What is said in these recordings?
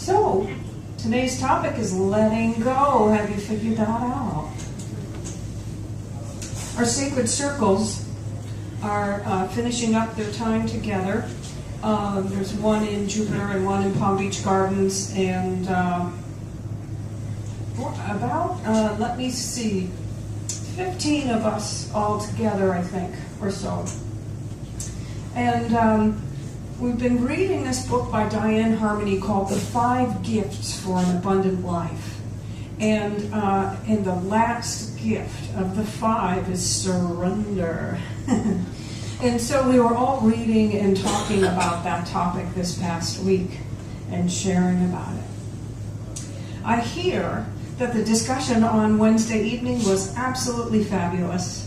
So, today's topic is letting go. Have you figured that out? Our sacred circles are finishing up their time together. There's one in Jupiter and one in Palm Beach Gardens, and let me see, 15 of us all together, I think, or so. And we've been reading this book by Diane Harmony called The 5 Gifts for an Abundant Life. And the last gift of the 5 is surrender. And so we were all reading and talking about that topic this past week and sharing about it. I hear that the discussion on Wednesday evening was absolutely fabulous.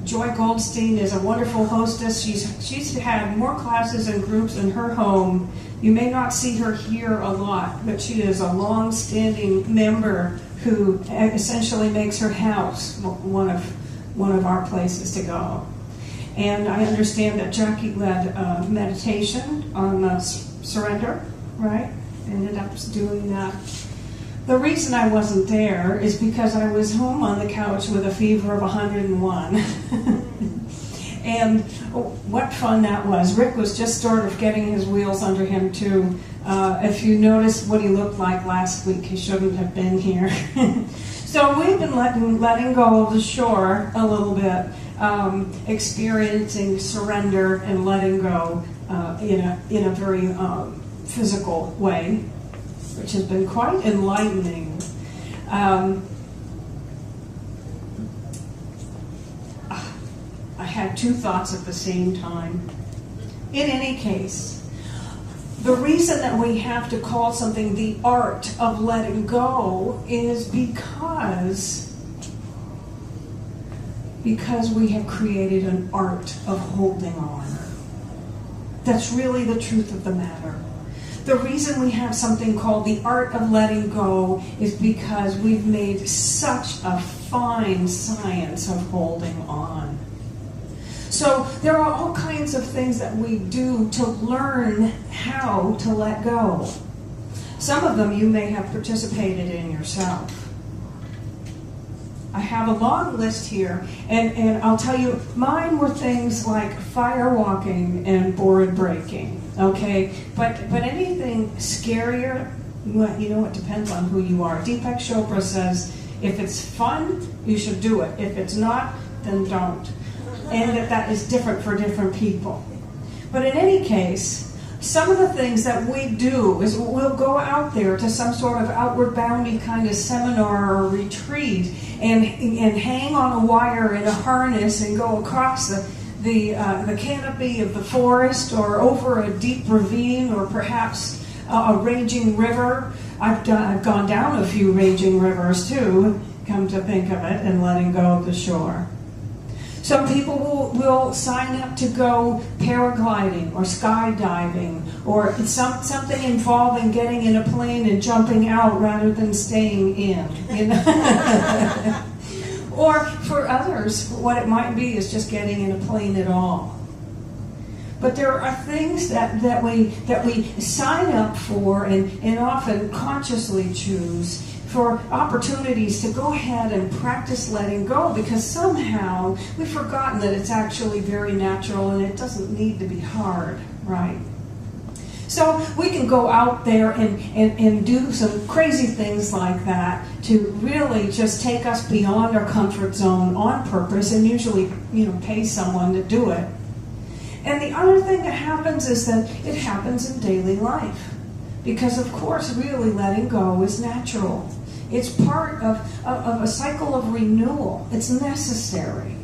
Joy Goldstein is a wonderful hostess. She's had more classes and groups in her home. You may not see her here a lot, but she is a long-standing member who essentially makes her house one of our places to go. And I understand that Jackie led meditation on surrender, right? Ended up doing that. The reason I wasn't there is because I was home on the couch with a fever of 101. And what fun that was. Rick was just sort of getting his wheels under him, too. If you noticed what he looked like last week, he shouldn't have been here. So we've been letting go of the shore a little bit, experiencing surrender and letting go in a very physical way, which has been quite enlightening. I had 2 thoughts at the same time. In any case, the reason that we have to call something the art of letting go is because we have created an art of holding on. That's really the truth of the matter. The reason we have something called the art of letting go is because we've made such a fine science of holding on. So there are all kinds of things that we do to learn how to let go. Some of them you may have participated in yourself. I have a long list here, and I'll tell you, mine were things like fire walking and board breaking, okay? But anything scarier, well, it depends on who you are. Deepak Chopra says, if it's fun, you should do it. If it's not, then don't. And that is different for different people. But in any case, some of the things that we do is we'll go out there to some sort of outward boundy kind of seminar or retreat and hang on a wire in a harness and go across the canopy of the forest or over a deep ravine or perhaps a raging river. I've gone down a few raging rivers too, come to think of it, and letting go of the shore. Some people will sign up to go paragliding or skydiving or something involving getting in a plane and jumping out rather than staying in. Or for others, what it might be is just getting in a plane at all. But there are things that we sign up for and often consciously choose for opportunities to go ahead and practice letting go, because somehow we've forgotten that it's actually very natural and it doesn't need to be hard, right? So we can go out there and do some crazy things like that to really just take us beyond our comfort zone on purpose, and usually, pay someone to do it. And the other thing that happens is that it happens in daily life. Because, of course, really letting go is natural. It's part of a cycle of renewal. It's necessary.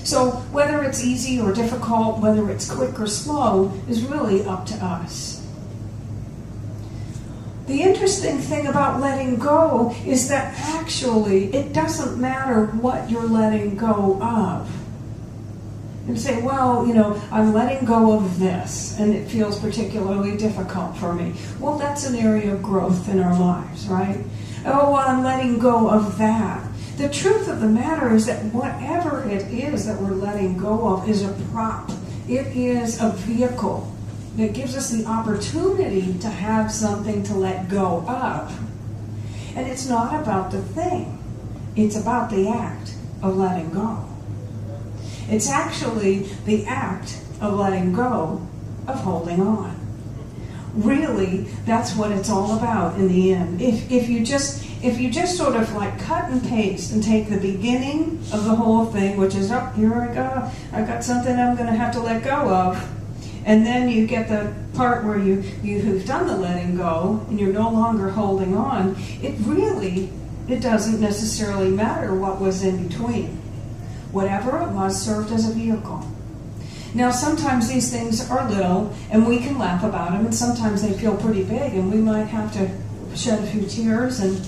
So whether it's easy or difficult, whether it's quick or slow, is really up to us. The interesting thing about letting go is that actually it doesn't matter what you're letting go of. And say, well, I'm letting go of this, and it feels particularly difficult for me. Well, that's an area of growth in our lives, right? Oh, well, I'm letting go of that. The truth of the matter is that whatever it is that we're letting go of is a prop. It is a vehicle that gives us the opportunity to have something to let go of. And it's not about the thing. It's about the act of letting go. It's actually the act of letting go of holding on. Really, that's what it's all about in the end. If you just sort of like cut and paste and take the beginning of the whole thing, which is, oh, here I go, I've got something I'm going to have to let go of, and then you get the part where you've done the letting go and you're no longer holding on, it doesn't necessarily matter what was in between. Whatever it was served as a vehicle. Now, sometimes these things are little, and we can laugh about them, and sometimes they feel pretty big, and we might have to shed a few tears, and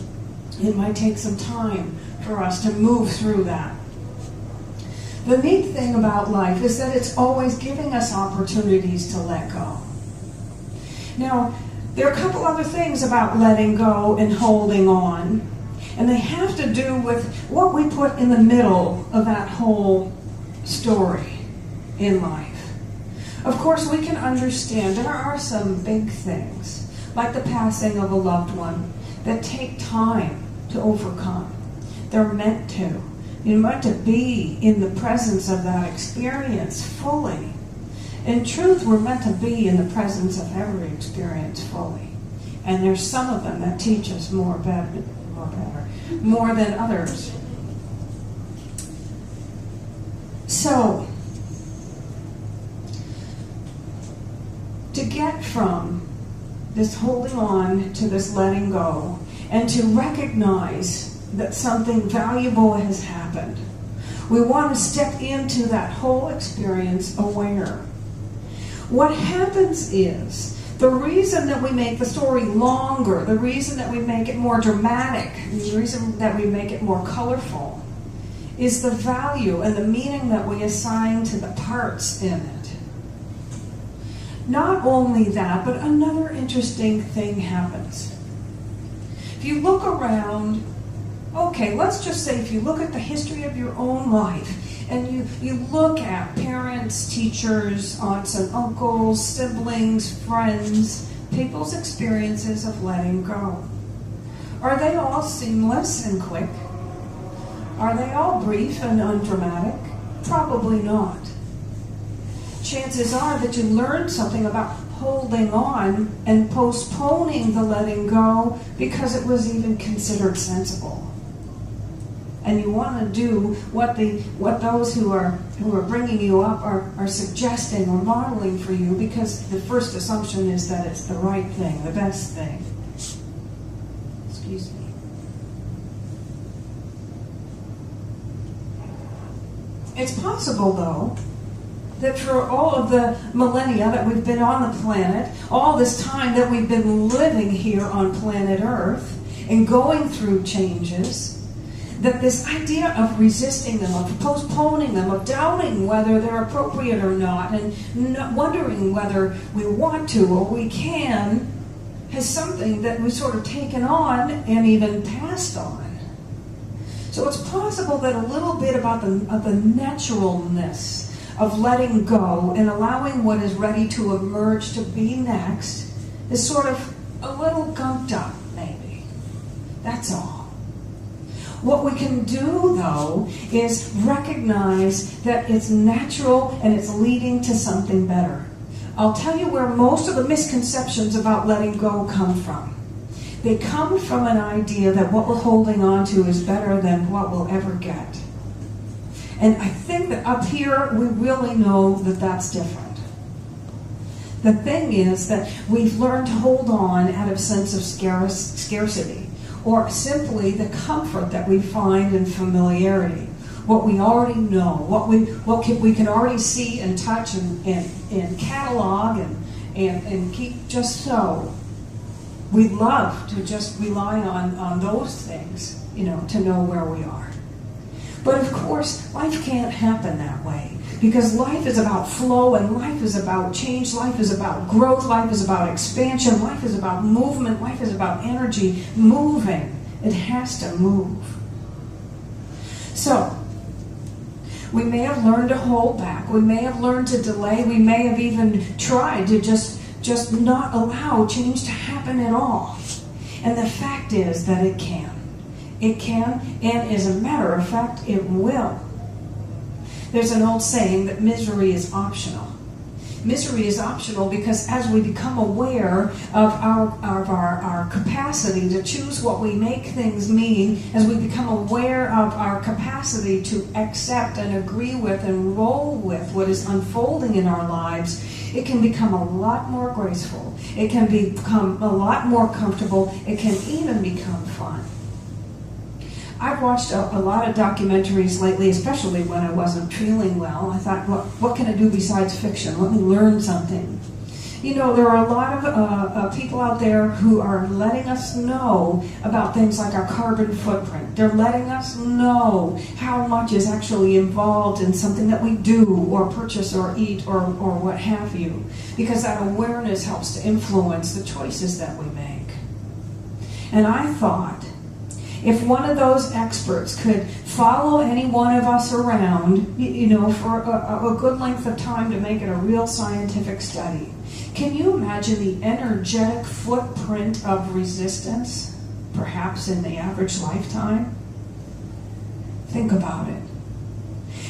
it might take some time for us to move through that. The neat thing about life is that it's always giving us opportunities to let go. Now, there are a couple other things about letting go and holding on, and they have to do with what we put in the middle of that whole story in life. Of course, we can understand there are some big things, like the passing of a loved one, that take time to overcome. They're meant to. You're meant to be in the presence of that experience fully. In truth, we're meant to be in the presence of every experience fully. And there's some of them that teach us more than others. So, to get from this holding on to this letting go, and to recognize that something valuable has happened, we want to step into that whole experience aware. What happens is, the reason that we make the story longer, the reason that we make it more dramatic, the reason that we make it more colorful, is the value and the meaning that we assign to the parts in it. Not only that, but another interesting thing happens. If you look around, okay, let's just say if you look at the history of your own life, and you look at parents, teachers, aunts and uncles, siblings, friends, people's experiences of letting go. Are they all seamless and quick? Are they all brief and undramatic? Probably not. Chances are that you learned something about holding on and postponing the letting go because it was even considered sensible. And you want to do what those who are bringing you up are suggesting or modeling for you, because the first assumption is that it's the right thing, the best thing. Excuse me. It's possible, though, that for all of the millennia that we've been on the planet, all this time that we've been living here on planet Earth and going through changes, that this idea of resisting them, of postponing them, of doubting whether they're appropriate or not, and wondering whether we want to or we can, has something that we've sort of taken on and even passed on. So it's possible that a little bit about the naturalness of letting go and allowing what is ready to emerge to be next is sort of a little gunked up, maybe. That's all. What we can do, though, is recognize that it's natural and it's leading to something better. I'll tell you where most of the misconceptions about letting go come from. They come from an idea that what we're holding on to is better than what we'll ever get. And I think that up here, we really know that that's different. The thing is that we've learned to hold on out of a sense of scarcity, or simply the comfort that we find in familiarity, what we already know, what we can already see and touch and catalog and keep just so. We love to just rely on those things, to know where we are. But of course, life can't happen that way, because life is about flow, and life is about change, life is about growth, life is about expansion, life is about movement, life is about energy moving. It has to move. So, we may have learned to hold back, we may have learned to delay, we may have even tried to just just not allow change to happen at all. And the fact is that it can. It can, and as a matter of fact, it will. There's an old saying that misery is optional. Misery is optional because as we become aware of our capacity to choose what we make things mean, as we become aware of our capacity to accept and agree with and roll with what is unfolding in our lives, it can become a lot more graceful. It can become a lot more comfortable. It can even become fun. I've watched a lot of documentaries lately, especially when I wasn't feeling well. I thought, what can I do besides fiction? Let me learn something. You know, there are a lot of people out there who are letting us know about things like our carbon footprint. They're letting us know how much is actually involved in something that we do or purchase or eat or what have you. Because that awareness helps to influence the choices that we make. And I thought, if one of those experts could follow any one of us around, you know, for a good length of time to make it a real scientific study, can you imagine the energetic footprint of resistance, perhaps in the average lifetime? Think about it.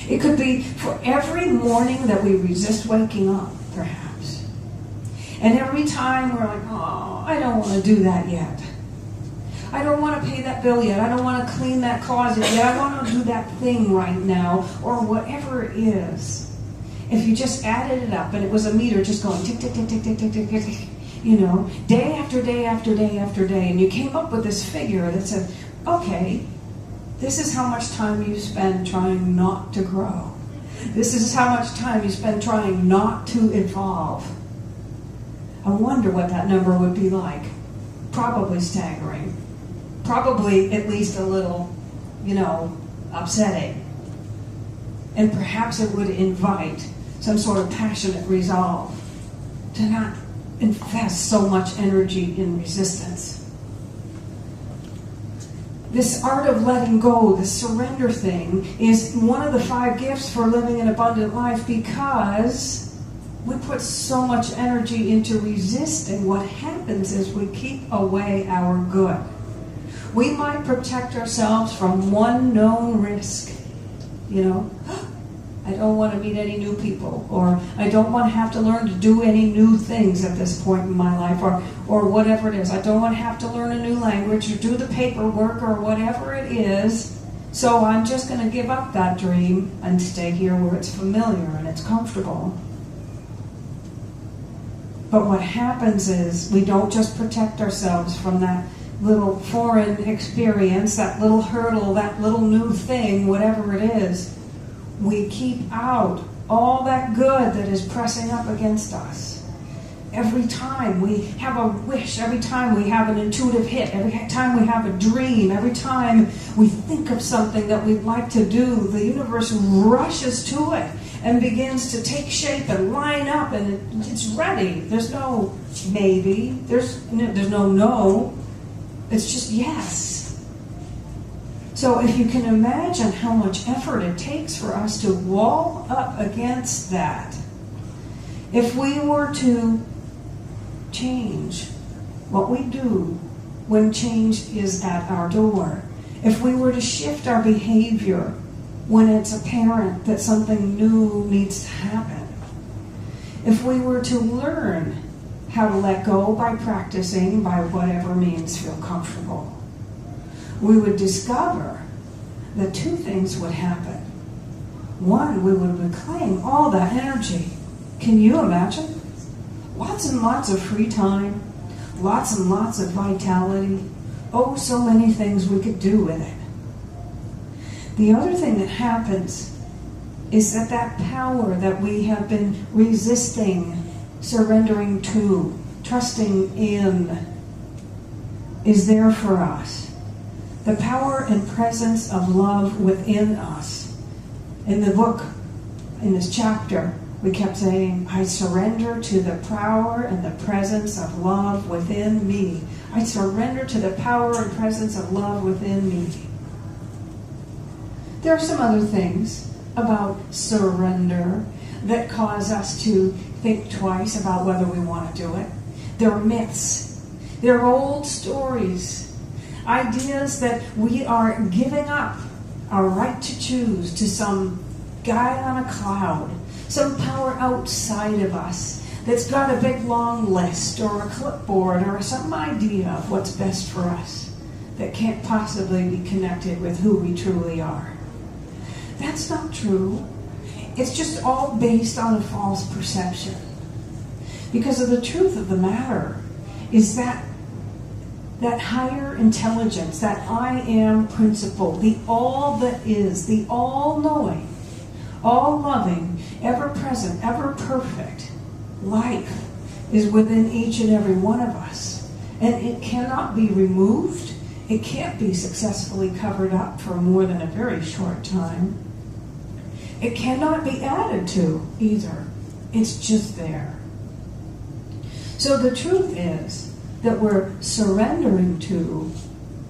It could be for every morning that we resist waking up, perhaps. And every time we're like, oh, I don't want to do that yet. I don't want to pay that bill yet. I don't want to clean that closet yet. I want to do that thing right now, or whatever it is. If you just added it up and it was a meter just going tick, tick, tick, tick, tick, tick, tick, tick, tick, you know, day after day after day after day, and you came up with this figure that said, okay, this is how much time you spend trying not to grow. This is how much time you spend trying not to evolve. I wonder what that number would be like. Probably staggering. Probably at least a little, you know, upsetting. And perhaps it would invite some sort of passionate resolve to not invest so much energy in resistance. This art of letting go, this surrender thing, is one of the 5 gifts for living an abundant life because we put so much energy into resisting. What happens is we keep away our good. We might protect ourselves from one known risk. You know, I don't want to meet any new people, or I don't want to have to learn to do any new things at this point in my life, or whatever it is. I don't want to have to learn a new language or do the paperwork or whatever it is. So I'm just going to give up that dream and stay here where it's familiar and it's comfortable. But what happens is we don't just protect ourselves from that little foreign experience, that little hurdle, that little new thing, whatever it is. We keep out all that good that is pressing up against us. Every time we have a wish, every time we have an intuitive hit, every time we have a dream, every time we think of something that we'd like to do, the universe rushes to it and begins to take shape and line up, and it's ready. There's no maybe. There's no no. It's just yes. So if you can imagine how much effort it takes for us to wall up against that, if we were to change what we do when change is at our door, if we were to shift our behavior when it's apparent that something new needs to happen, if we were to learn how to let go by practicing, by whatever means feel comfortable, we would discover that 2 things would happen. One, we would reclaim all that energy. Can you imagine? Lots and lots of free time, lots and lots of vitality. Oh, so many things we could do with it. The other thing that happens is that power that we have been resisting, surrendering to, trusting in, is there for us. The power and presence of love within us. In the book, in this chapter, we kept saying, I surrender to the power and the presence of love within me. I surrender to the power and presence of love within me. There are some other things about surrender that cause us to think twice about whether we want to do it. They're myths. They're old stories. Ideas that we are giving up our right to choose to some guy on a cloud, some power outside of us that's got a big long list or a clipboard or some idea of what's best for us that can't possibly be connected with who we truly are. That's not true. It's just all based on a false perception. Because of the truth of the matter is that higher intelligence, that I am principle, the all that is, the all-knowing, all-loving, ever-present, ever-perfect life is within each and every one of us. And it cannot be removed. It can't be successfully covered up for more than a very short time. It cannot be added to either. It's just there. So the truth is that we're surrendering to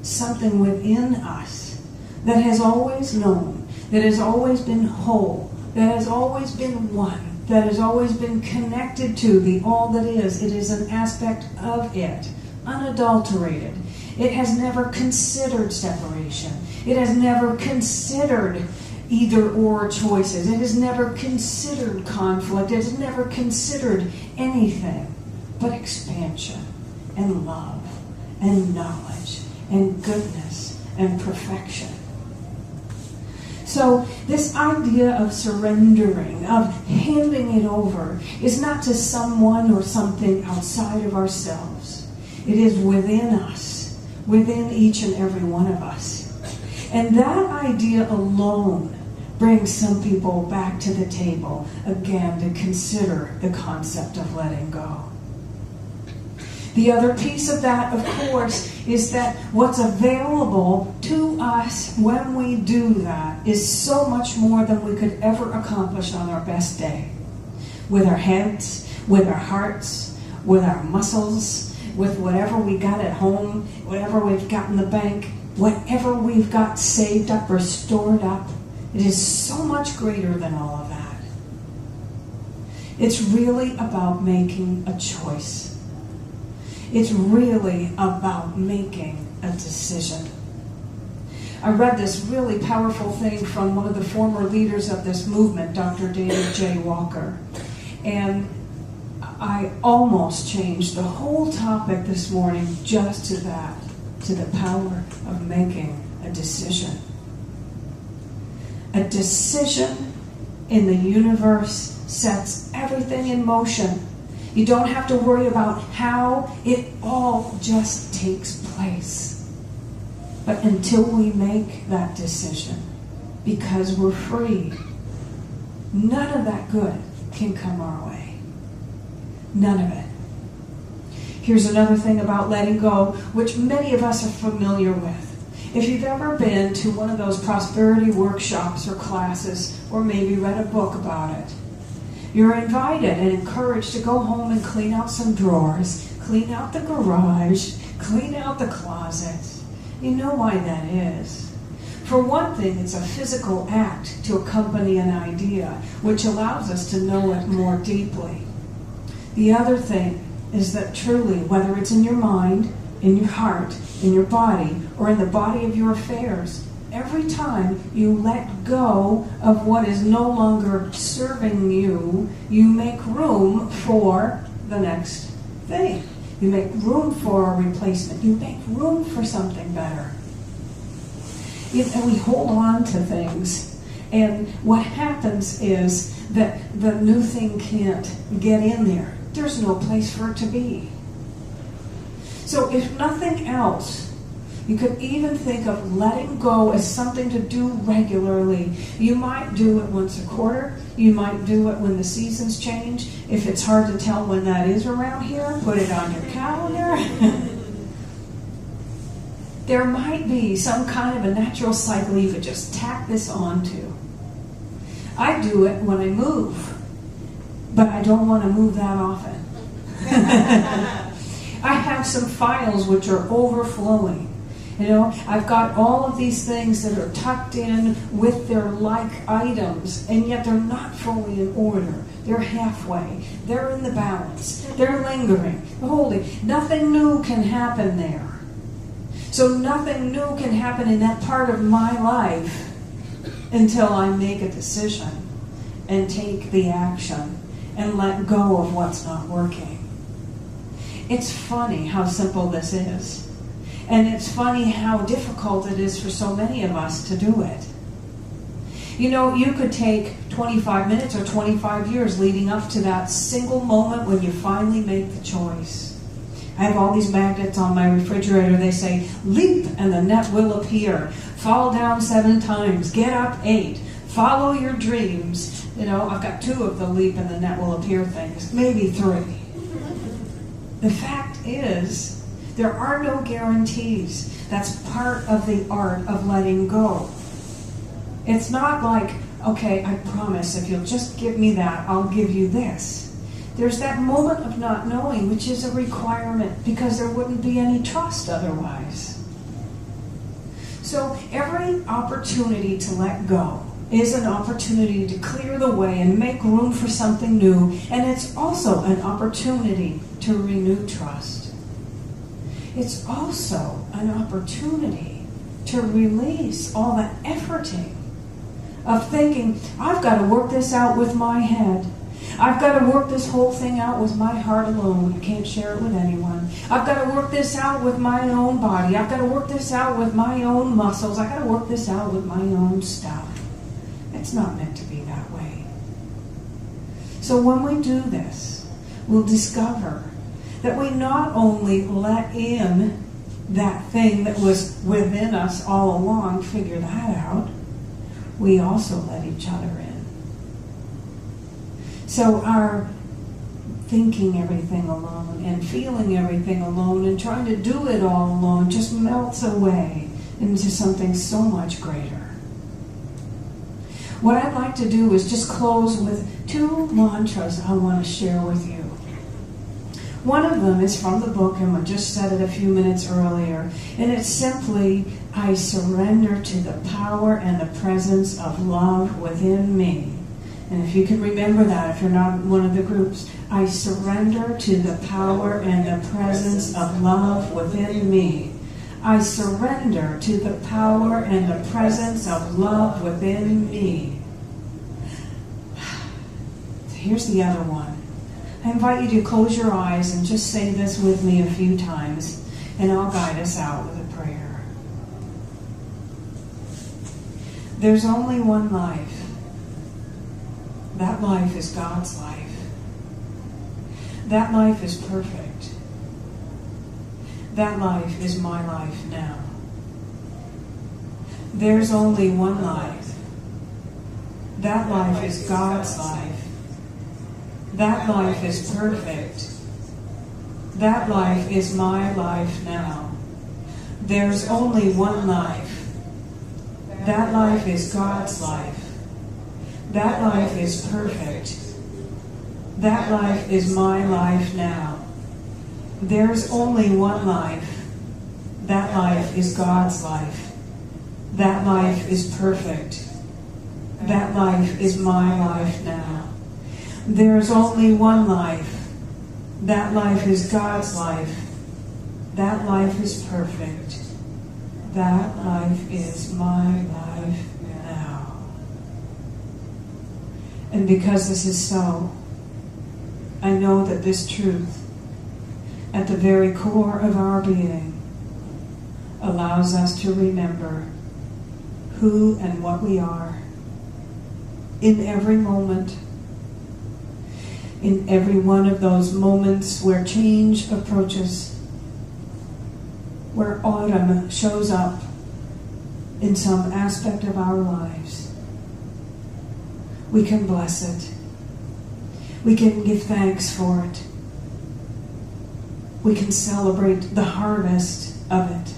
something within us that has always known, that has always been whole, that has always been one, that has always been connected to the all that is. It is an aspect of it, unadulterated. It has never considered separation. It has never considered either or choices. It has never considered conflict. It has never considered anything but expansion and love and knowledge and goodness and perfection. So this idea of surrendering, of handing it over, is not to someone or something outside of ourselves. It is within us, within each and every one of us. And that idea alone brings some people back to the table again to consider the concept of letting go. The other piece of that, of course, is that what's available to us when we do that is so much more than we could ever accomplish on our best day. With our heads, with our hearts, with our muscles, with whatever we got at home, whatever we've got in the bank, whatever we've got saved up or stored up. It is so much greater than all of that. It's really about making a choice. It's really about making a decision. I read this really powerful thing from one of the former leaders of this movement, Dr. David J. Walker. And I almost changed the whole topic this morning just to that, to the power of making a decision. A decision in the universe sets everything in motion. You don't have to worry about how, it all just takes place. But until we make that decision, because we're free, none of that good can come our way. None of it. Here's another thing about letting go, which many of us are familiar with. If you've ever been to one of those prosperity workshops or classes, or maybe read a book about it, you're invited and encouraged to go home and clean out some drawers, clean out the garage, clean out the closet. You know why that is. For one thing, it's a physical act to accompany an idea, which allows us to know it more deeply. The other thing is that truly, whether it's in your mind, in your heart, in your body, or in the body of your affairs, every time you let go of what is no longer serving you, you make room for the next thing. You make room for a replacement. You make room for something better. And we hold on to things. And what happens is that the new thing can't get in there. There's no place for it to be. So if nothing else, you could even think of letting go as something to do regularly. You might do it once a quarter. You might do it when the seasons change. If it's hard to tell when that is around here, put it on your calendar. There might be some kind of a natural cycle you could just tack this onto. I do it when I move, but I don't want to move that often. I have some files which are overflowing. You know, I've got all of these things that are tucked in with their like items, and yet they're not fully in order. They're halfway. They're in the balance. They're lingering, holding. Nothing new can happen there. So nothing new can happen in that part of my life until I make a decision and take the action and let go of what's not working. It's funny how simple this is. And it's funny how difficult it is for so many of us to do it. You know, you could take 25 minutes or 25 years leading up to that single moment when you finally make the choice. I have all these magnets on my refrigerator. They say, leap and the net will appear. Fall down 7 times. Get up 8. Follow your dreams. You know, I've got 2 of the leap and the net will appear things. Maybe 3. The fact is, there are no guarantees. That's part of the art of letting go. It's not like, okay, I promise if you'll just give me that, I'll give you this. There's that moment of not knowing, which is a requirement because there wouldn't be any trust otherwise. So every opportunity to let go is an opportunity to clear the way and make room for something new, and it's also an opportunity to renew trust. It's also an opportunity to release all the efforting of thinking, I've got to work this out with my head. I've got to work this whole thing out with my heart alone. I can't share it with anyone. I've got to work this out with my own body. I've got to work this out with my own muscles. I've got to work this out with my own stuff. It's not meant to be that way. So when we do this, we'll discover that we not only let in that thing that was within us all along, figure that out, we also let each other in. So our thinking everything alone and feeling everything alone and trying to do it all alone just melts away into something so much greater. What I'd like to do is just close with 2 mantras I want to share with you. One of them is from the book, and I just said it a few minutes earlier, and it's simply, I surrender to the power and the presence of love within me. And if you can remember that, if you're not in one of the groups, I surrender to the power and the presence of love within me. I surrender to the power and the presence of love within me. Here's the other one. I invite you to close your eyes and just say this with me a few times, and I'll guide us out with a prayer. There's only one life. That life is God's life. That life is perfect. That life is my life now. There's only one life. That life is God's life. That life is perfect. That life is my life now. There's only one life. That life is God's life. That life is perfect. That life is my life now. There's only one life. That life is God's life. That life is perfect. That life is my life now. There's only one life. That life is God's life. That life is perfect. That life is my life now. And because this is so, I know that this truth, at the very core of our being, allows us to remember who and what we are in every moment. In every one of those moments where change approaches, where autumn shows up in some aspect of our lives, we can bless it. We can give thanks for it. We can celebrate the harvest of it.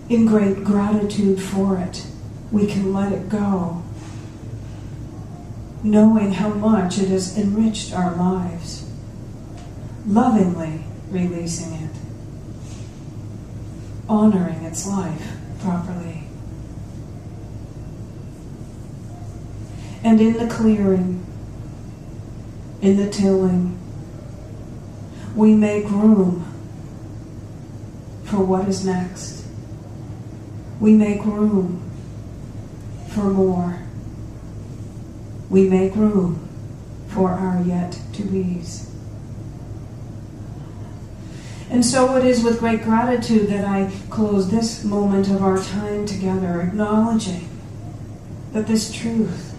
In great gratitude for it, we can let it go, knowing how much it has enriched our lives, lovingly releasing it. honoring its life properly. And in the clearing, in the tilling, we make room for what is next. We make room for more. We make room for our yet-to-bes. And so it is with great gratitude that I close this moment of our time together, acknowledging that this truth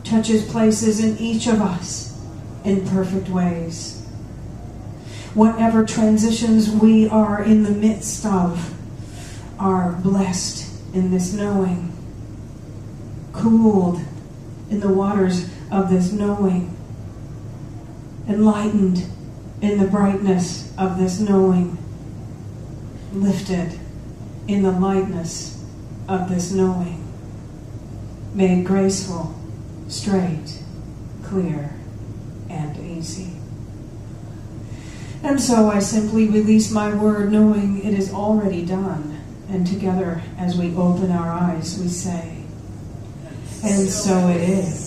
touches places in each of us in perfect ways. Whatever transitions we are in the midst of are blessed in this knowing, cooled in the waters of this knowing, enlightened in the brightness of this knowing, lifted in the lightness of this knowing, made graceful, straight, clear, and easy. And so I simply release my word, knowing it is already done. And together, as we open our eyes, we say, and so it is.